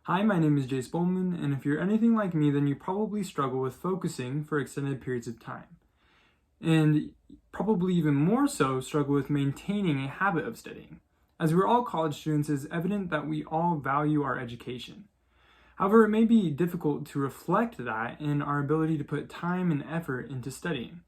Hi, my name is Jace Bowman, and if you're anything like me, then you probably struggle with focusing for extended periods of time. And probably even more so, struggle with maintaining a habit of studying. As we're all college students, it's evident that we all value our education. However, it may be difficult to reflect that in our ability to put time and effort into studying.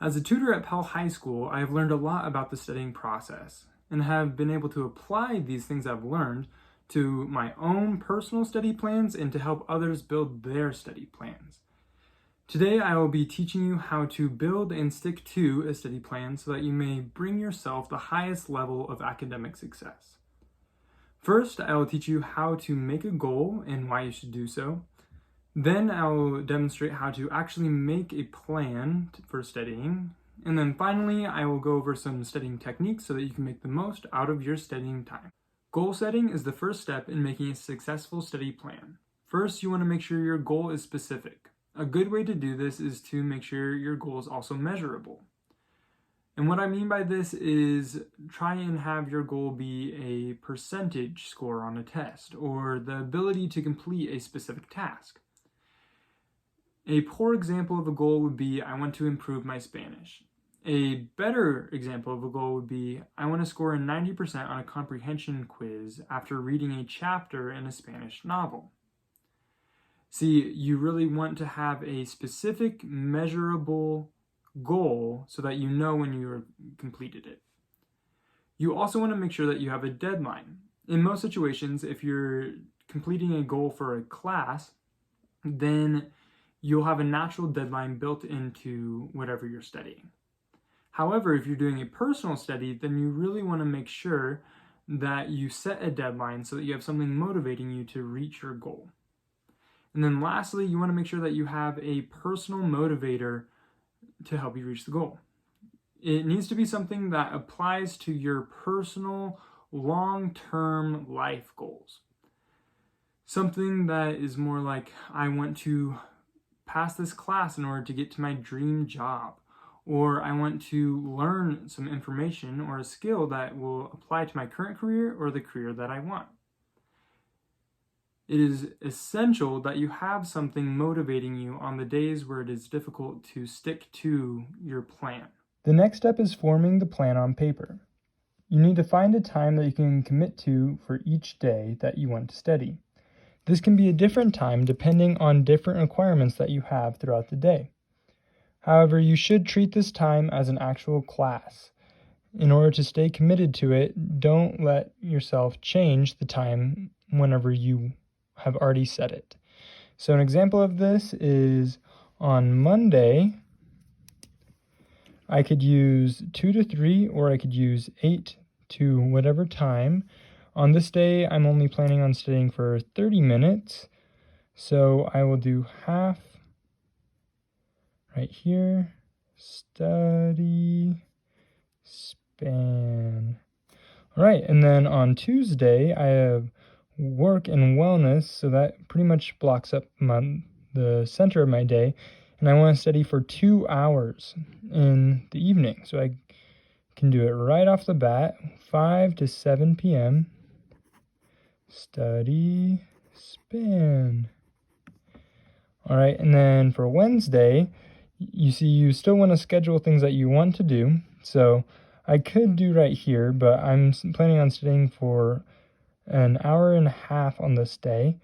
As a tutor at Pell High School, I have learned a lot about the studying process and have been able to apply these things I've learned to my own personal study plans and to help others build their study plans. Today, I will be teaching you how to build and stick to a study plan so that you may bring yourself the highest level of academic success. First, I will teach you how to make a goal and why you should do so. Then I will demonstrate how to actually make a plan for studying. And then finally, I will go over some studying techniques so that you can make the most out of your studying time. Goal setting is the first step in making a successful study plan. First, you want to make sure your goal is specific. A good way to do this is to make sure your goal is also measurable. And what I mean by this is try and have your goal be a percentage score on a test or the ability to complete a specific task. A poor example of a goal would be, I want to improve my Spanish. A better example of a goal would be, I want to score a 90% on a comprehension quiz after reading a chapter in a Spanish novel. See, you really want to have a specific, measurable goal so that you know when you completed it. You also want to make sure that you have a deadline. In most situations, if you're completing a goal for a class, then you'll have a natural deadline built into whatever you're studying. However, if you're doing a personal study, then you really want to make sure that you set a deadline so that you have something motivating you to reach your goal. And then lastly, you want to make sure that you have a personal motivator to help you reach the goal. It needs to be something that applies to your personal, long-term life goals. Something that is more like, I want to pass this class in order to get to my dream job, or I want to learn some information or a skill that will apply to my current career or the career that I want. It is essential that you have something motivating you on the days where it is difficult to stick to your plan. The next step is forming the plan on paper. You need to find a time that you can commit to for each day that you want to study. This can be a different time depending on different requirements that you have throughout the day. However, you should treat this time as an actual class. In order to stay committed to it, don't let yourself change the time whenever you have already set it. So an example of this is on Monday, I could use 2 to 3 or I could use 8 to whatever time. On this day, I'm only planning on studying for 30 minutes, so I will do half right here, study, span. All right, and then on Tuesday, I have work and wellness, so that pretty much blocks up the center of my day, and I want to study for 2 hours in the evening, so I can do it right off the bat, 5 to 7 p.m., study, span. All right, and then for Wednesday, you see you still want to schedule things that you want to do, so I could do right here, but I'm planning on studying for an hour and a half on this day,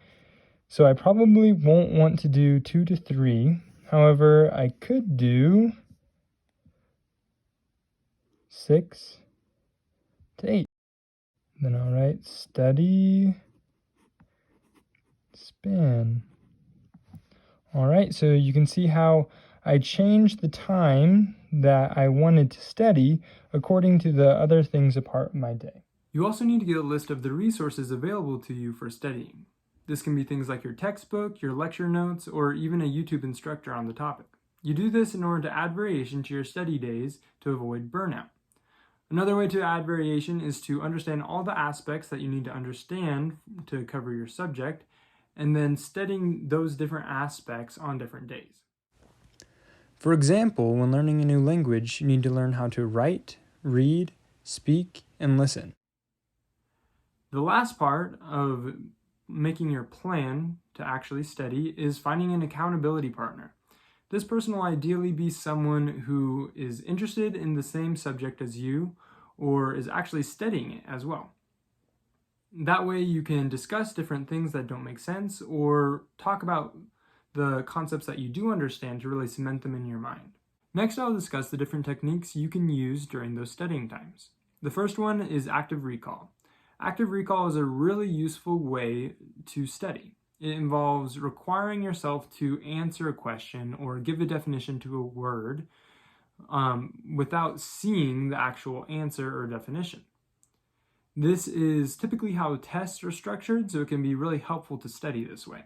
so I probably won't want to do 2 to 3. However, I could do 6 to 8. Then I'll write study, span. All right, so you can see how I changed the time that I wanted to study according to the other things a part of my day. You also need to get a list of the resources available to you for studying. This can be things like your textbook, your lecture notes, or even a YouTube instructor on the topic. You do this in order to add variation to your study days to avoid burnout. Another way to add variation is to understand all the aspects that you need to understand to cover your subject, and then studying those different aspects on different days. For example, when learning a new language, you need to learn how to write, read, speak, and listen. The last part of making your plan to actually study is finding an accountability partner. This person will ideally be someone who is interested in the same subject as you or is actually studying it as well. That way you can discuss different things that don't make sense or talk about the concepts that you do understand to really cement them in your mind. Next, I'll discuss the different techniques you can use during those studying times. The first one is active recall. Active recall is a really useful way to study. It involves requiring yourself to answer a question or give a definition to a word without seeing the actual answer or definition. This is typically how tests are structured, so it can be really helpful to study this way.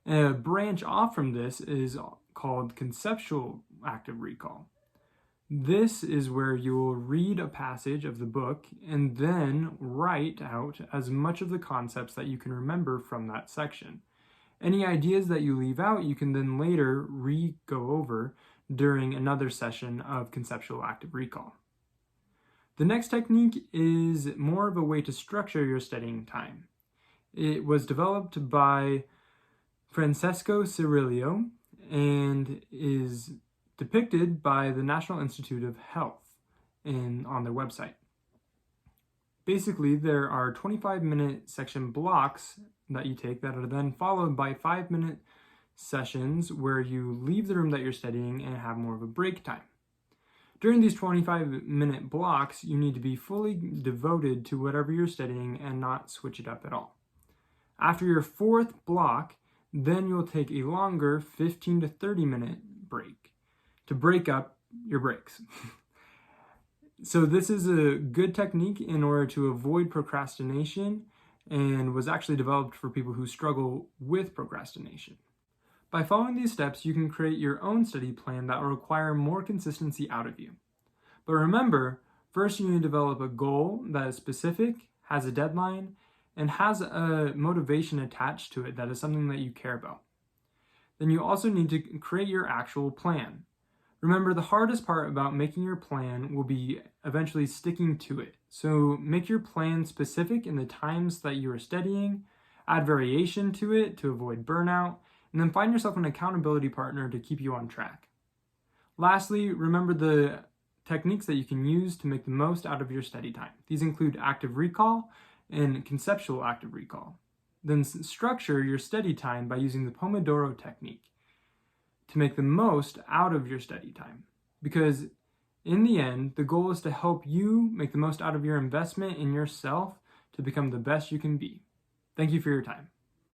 A branch off from this is called conceptual active recall. This is where you will read a passage of the book and then write out as much of the concepts that you can remember from that section. Any ideas that you leave out, you can then later go over during another session of conceptual active recall. The next technique is more of a way to structure your studying time. It was developed by Francesco Cirillo and is depicted by the National Institute of Health on their website. Basically, there are 25-minute section blocks that you take that are then followed by 5-minute sessions where you leave the room that you're studying and have more of a break time. During these 25-minute blocks, you need to be fully devoted to whatever you're studying and not switch it up at all. After your fourth block, then you'll take a longer 15 to 30-minute break to break up your breaks. So this is a good technique in order to avoid procrastination and was actually developed for people who struggle with procrastination. By following these steps, you can create your own study plan that will require more consistency out of you. But remember, first you need to develop a goal that is specific, has a deadline, and has a motivation attached to it that is something that you care about. Then you also need to create your actual plan. Remember, the hardest part about making your plan will be eventually sticking to it. So make your plan specific in the times that you are studying, add variation to it to avoid burnout, and then find yourself an accountability partner to keep you on track. Lastly, remember the techniques that you can use to make the most out of your study time. These include active recall and conceptual active recall. Then structure your study time by using the Pomodoro technique to make the most out of your study time. Because in the end, the goal is to help you make the most out of your investment in yourself to become the best you can be. Thank you for your time.